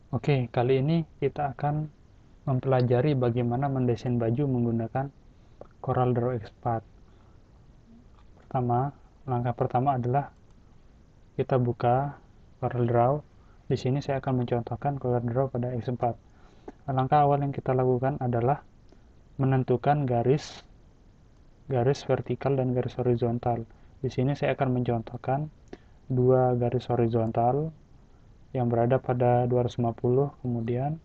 Oke, kali ini kita akan mempelajari bagaimana mendesain baju menggunakan CorelDRAW X4. Langkah pertama adalah kita buka CorelDRAW. Di sini saya akan mencontohkan CorelDRAW pada X4. Langkah awal yang kita lakukan adalah menentukan garis vertikal dan garis horizontal. Di sini saya akan mencontohkan dua garis horizontal yang berada pada 250, kemudian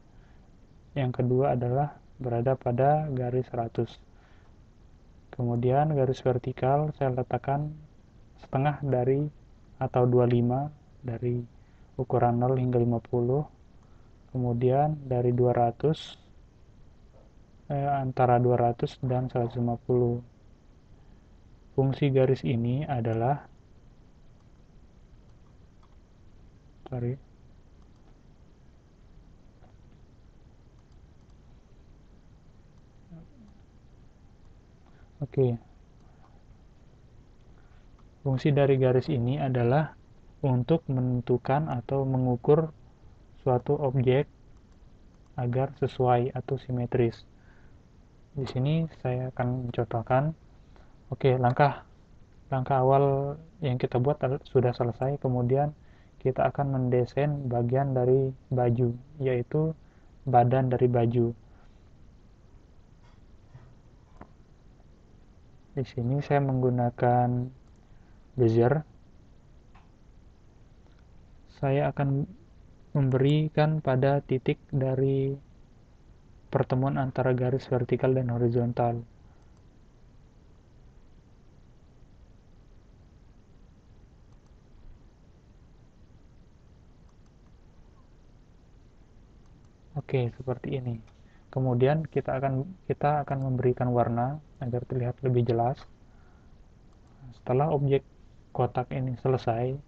yang kedua adalah berada pada garis 100. Kemudian garis vertikal saya letakkan setengah dari atau 25 dari ukuran 0 hingga 50. Kemudian dari 200 antara 200 dan 150. Fungsi garis ini adalah Oke. Fungsi dari garis ini adalah untuk menentukan atau mengukur suatu objek agar sesuai atau simetris. Di sini saya akan mencontohkan. Oke, langkah awal yang kita buat sudah selesai. Kemudian kita akan mendesain bagian dari baju, yaitu badan dari baju. Di sini saya menggunakan bezier. Saya akan memberikan pada titik dari pertemuan antara garis vertikal dan horizontal. Oke, seperti ini. Kemudian kita akan memberikan warna agar terlihat lebih jelas. Setelah objek kotak ini selesai,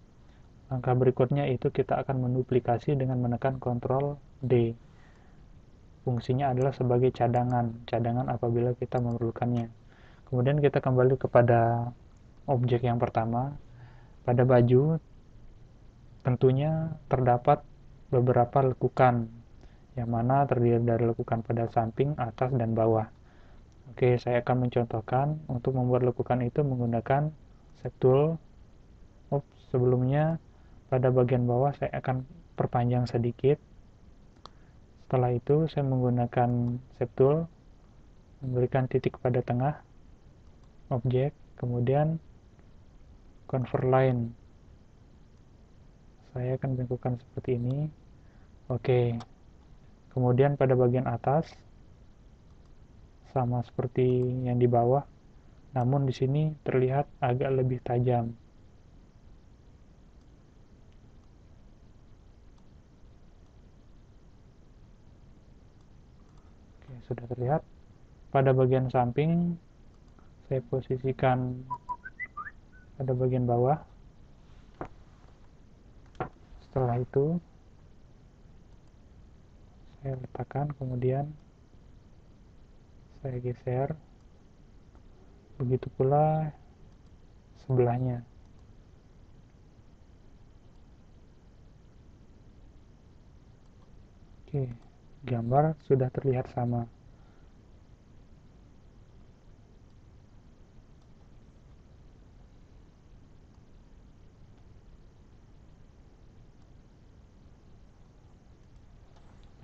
langkah berikutnya itu kita akan menduplikasi dengan menekan Ctrl D. Fungsinya adalah sebagai cadangan apabila kita memerlukannya. Kemudian kita kembali kepada objek yang pertama. Pada baju tentunya terdapat beberapa lekukan, yang mana terdiri dari lekukan pada samping, atas, dan bawah. Oke, saya akan mencontohkan untuk membuat lekukan itu menggunakan Shape Tool. Sebelumnya pada bagian bawah saya akan perpanjang sedikit. Setelah itu saya menggunakan Shape Tool, memberikan titik pada tengah objek, kemudian Convert Line. Saya akan lakukan seperti ini. Oke, kemudian pada bagian atas sama seperti yang di bawah, namun di sini terlihat agak lebih tajam. Oke, sudah terlihat. Pada bagian samping saya posisikan pada bagian bawah. Setelah itu saya letakkan, kemudian saya geser. Begitu pula sebelahnya. Oke, gambar sudah terlihat sama.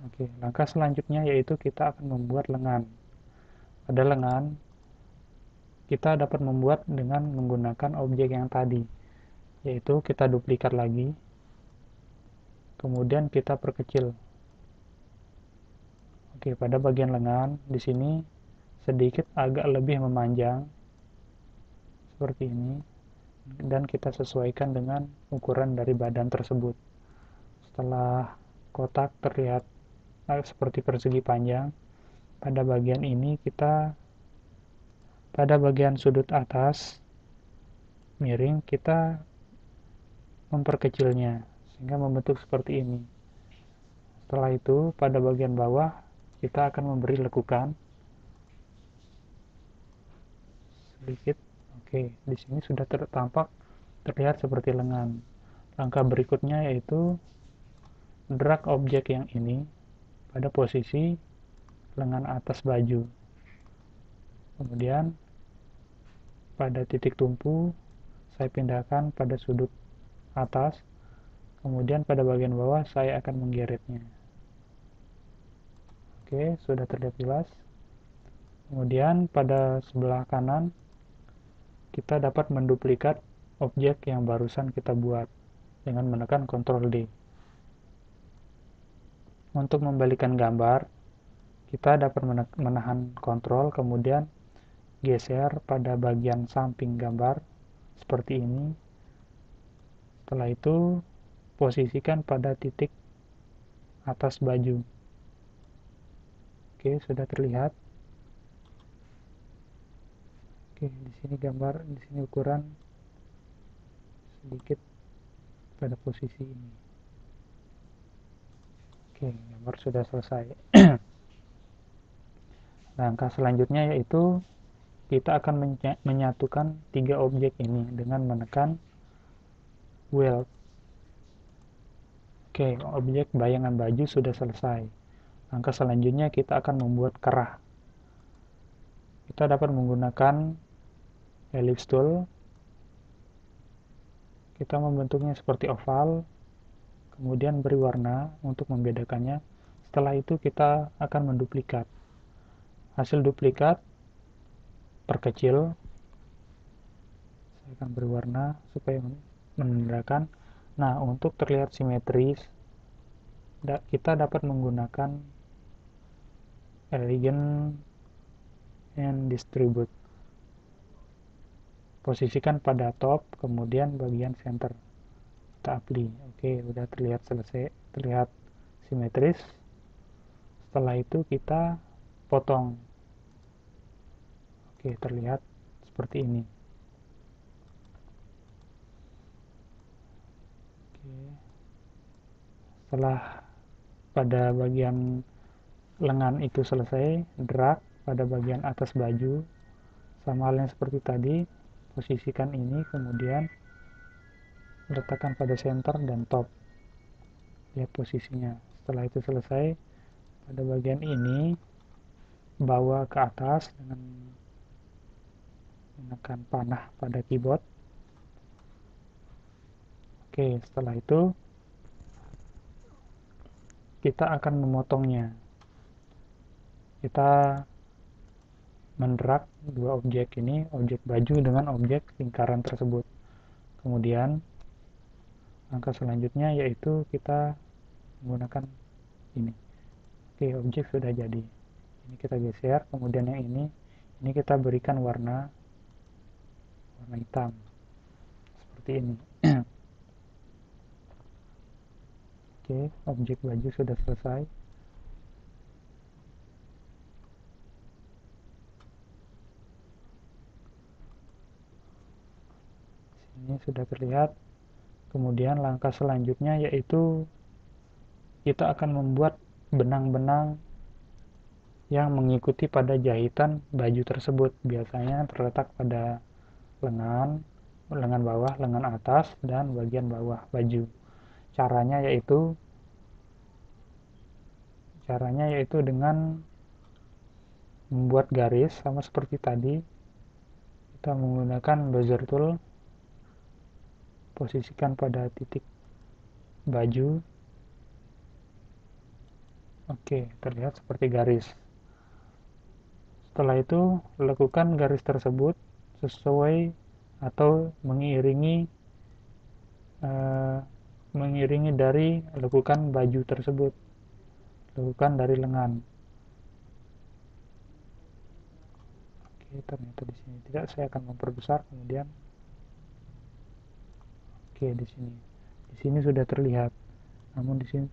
Oke, langkah selanjutnya yaitu kita akan membuat lengan. Pada lengan kita dapat membuat dengan menggunakan objek yang tadi, yaitu kita duplikat lagi, kemudian kita perkecil. Oke, pada bagian lengan di sini sedikit agak lebih memanjang seperti ini, dan kita sesuaikan dengan ukuran dari badan tersebut. Setelah kotak terlihat seperti persegi panjang, pada bagian ini pada bagian sudut atas miring kita memperkecilnya sehingga membentuk seperti ini. Setelah itu pada bagian bawah kita akan memberi lekukan sedikit. Oke, di sini sudah terlihat seperti lengan. Langkah berikutnya yaitu drag objek yang ini pada posisi lengan atas baju. Kemudian pada titik tumpu saya pindahkan pada sudut atas, kemudian pada bagian bawah saya akan menggeretnya. Oke, sudah terlihat jelas. Kemudian pada sebelah kanan kita dapat menduplikat objek yang barusan kita buat dengan menekan Ctrl D. Untuk membalikan gambar, kita dapat menahan Ctrl, kemudian geser pada bagian samping gambar seperti ini. Setelah itu posisikan pada titik atas baju. Oke, sudah terlihat. Oke, di sini gambar, di sini ukuran sedikit pada posisi ini. Oke, gambar sudah selesai. Langkah selanjutnya yaitu kita akan menyatukan tiga objek ini dengan menekan weld. Oke, objek bayangan baju sudah selesai. Langkah selanjutnya kita akan membuat kerah. Kita dapat menggunakan ellipse tool. Kita membentuknya seperti oval, kemudian beri warna untuk membedakannya. Setelah itu kita akan menduplikat. Hasil duplikat perkecil. Saya akan beri warna supaya menandakan. Nah, untuk terlihat simetris, kita dapat menggunakan elegant and distribute. Posisikan pada top, kemudian bagian center. Kita apply. Oke, udah terlihat selesai, terlihat simetris. Setelah itu kita potong. Oke, terlihat seperti ini. Oke. Setelah pada bagian lengan itu selesai, drag pada bagian atas baju, sama halnya seperti tadi, posisikan ini, kemudian letakkan pada center dan top. Lihat posisinya. Setelah itu selesai, pada bagian ini bawa ke atas dengan menekan panah pada keyboard. Oke, setelah itu kita akan memotongnya. Kita mendrag dua objek ini, objek baju dengan objek lingkaran tersebut. Kemudian langkah selanjutnya yaitu kita menggunakan ini. Oke, objek sudah jadi. Ini kita geser, kemudian yang ini kita berikan warna hitam seperti ini. Oke, objek baju sudah selesai. Ini sudah terlihat. Kemudian langkah selanjutnya yaitu kita akan membuat benang-benang yang mengikuti pada jahitan baju tersebut. Biasanya terletak pada lengan bawah, lengan atas, dan bagian bawah baju. Caranya yaitu dengan membuat garis sama seperti tadi. Kita menggunakan bezier tool, posisikan pada titik baju. Oke, terlihat seperti garis. Setelah itu lakukan garis tersebut sesuai atau mengiringi dari lekukan baju tersebut, lekukan dari lengan. Oke, ternyata di sini tidak, saya akan memperbesar. Kemudian oke, di sini sudah terlihat, namun di sini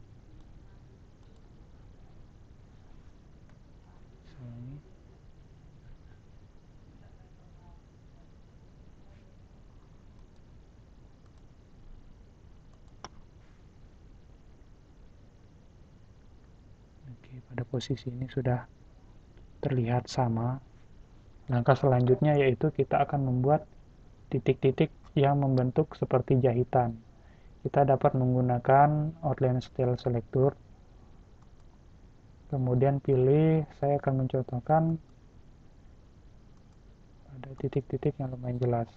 pada posisi ini sudah terlihat sama. Langkah selanjutnya yaitu kita akan membuat titik-titik yang membentuk seperti jahitan. kita dapat menggunakan outline style selector. Kemudian pilih, saya akan mencontohkan ada titik-titik yang lumayan jelas.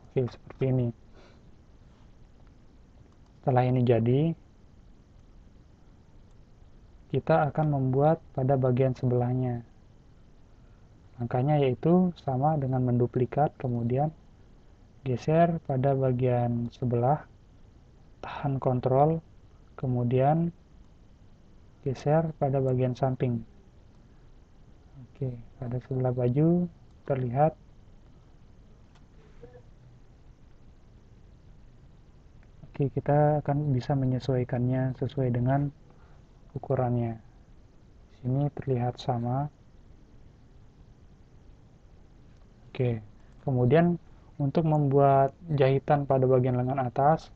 Oke, seperti ini. Setelah ini jadi, kita akan membuat pada bagian sebelahnya. Langkahnya yaitu sama dengan menduplikat, kemudian geser pada bagian sebelah, tahan Ctrl, kemudian geser pada bagian samping. Oke, pada sebelah baju terlihat. Oke, kita akan bisa menyesuaikannya sesuai dengan ukurannya. Sini terlihat sama. Oke, kemudian untuk membuat jahitan pada bagian lengan atas,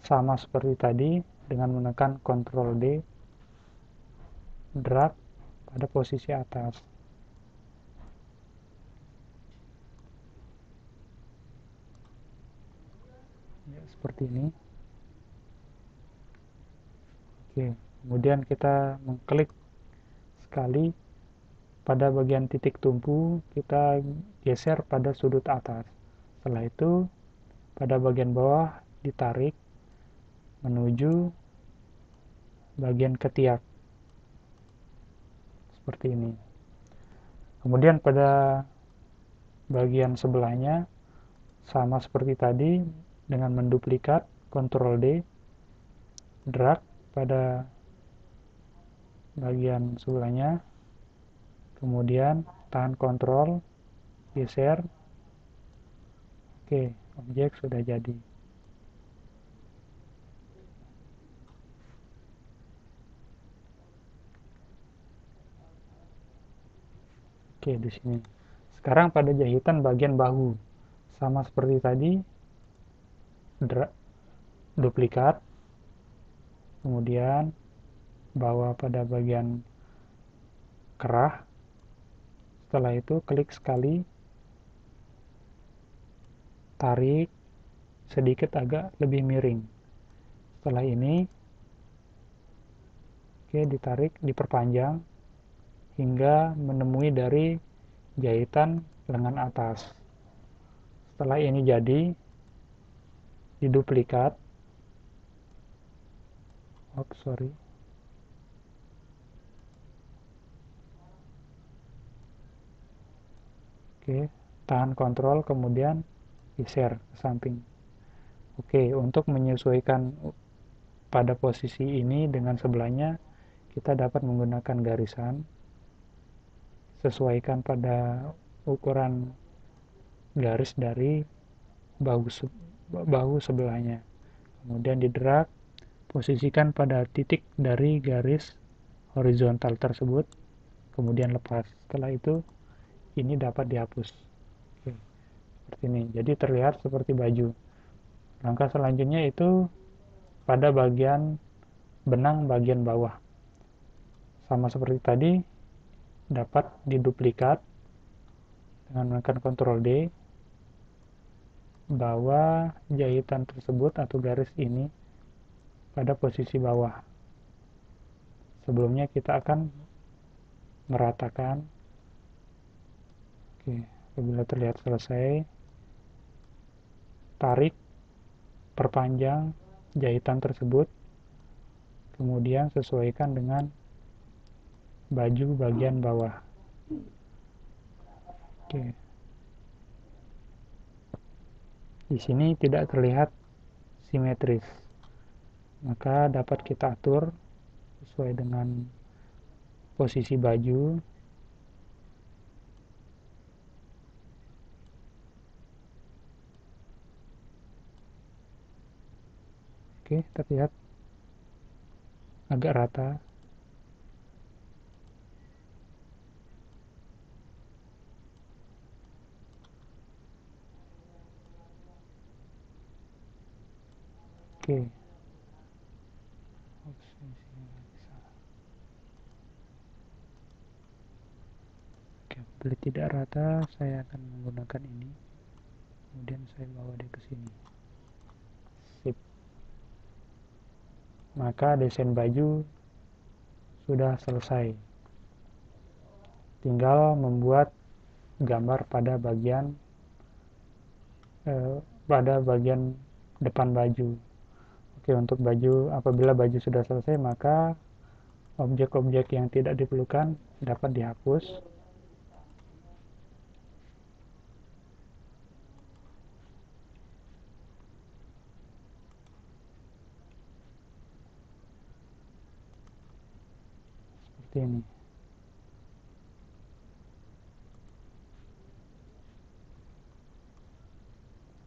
sama seperti tadi, dengan menekan Ctrl D, drag pada posisi atas. Ya, seperti ini. Oke, kemudian kita mengklik sekali pada bagian titik tumpu, kita geser pada sudut atas. Setelah itu, pada bagian bawah ditarik menuju bagian ketiak. Seperti ini. Kemudian pada bagian sebelahnya, sama seperti tadi, dengan menduplikat, Ctrl D, drag pada bagian sebelahnya, kemudian tahan Ctrl, geser. Oke, objek sudah jadi. Oke, di sini. Sekarang pada jahitan bagian bahu, sama seperti tadi, duplikat, kemudian bawa pada bagian kerah. Setelah itu klik sekali, tarik sedikit agak lebih miring. Setelah ini, oke, ditarik, diperpanjang hingga menemui dari jahitan lengan atas. Setelah ini jadi, diduplikat. Sorry. Oke, tahan Ctrl, kemudian geser ke samping. Oke, untuk menyesuaikan pada posisi ini dengan sebelahnya, kita dapat menggunakan garisan. Sesuaikan pada ukuran garis dari bahu sebelahnya. Kemudian didrag, posisikan pada titik dari garis horizontal tersebut, kemudian lepas. Setelah itu, ini dapat dihapus. Oke, seperti ini. Jadi terlihat seperti baju. Langkah selanjutnya itu pada bagian benang bagian bawah. Sama seperti tadi, dapat diduplikat dengan menekan Ctrl D, bawa jahitan tersebut atau garis ini pada posisi bawah. Sebelumnya kita akan meratakan. Oke, apabila terlihat selesai, tarik, perpanjang jahitan tersebut, kemudian sesuaikan dengan baju bagian bawah. Oke. Di sini tidak terlihat simetris, maka dapat kita atur sesuai dengan posisi baju. Oke, terlihat agak rata. Oke. Oke. Bila tidak rata, saya akan menggunakan ini, kemudian saya bawa dia ke sini. Sip. Maka desain baju sudah selesai. Tinggal membuat gambar pada bagian depan baju. Oke, untuk baju, apabila baju sudah selesai, maka objek-objek yang tidak diperlukan dapat dihapus. Seperti ini.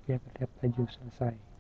Oke, terlihat baju selesai.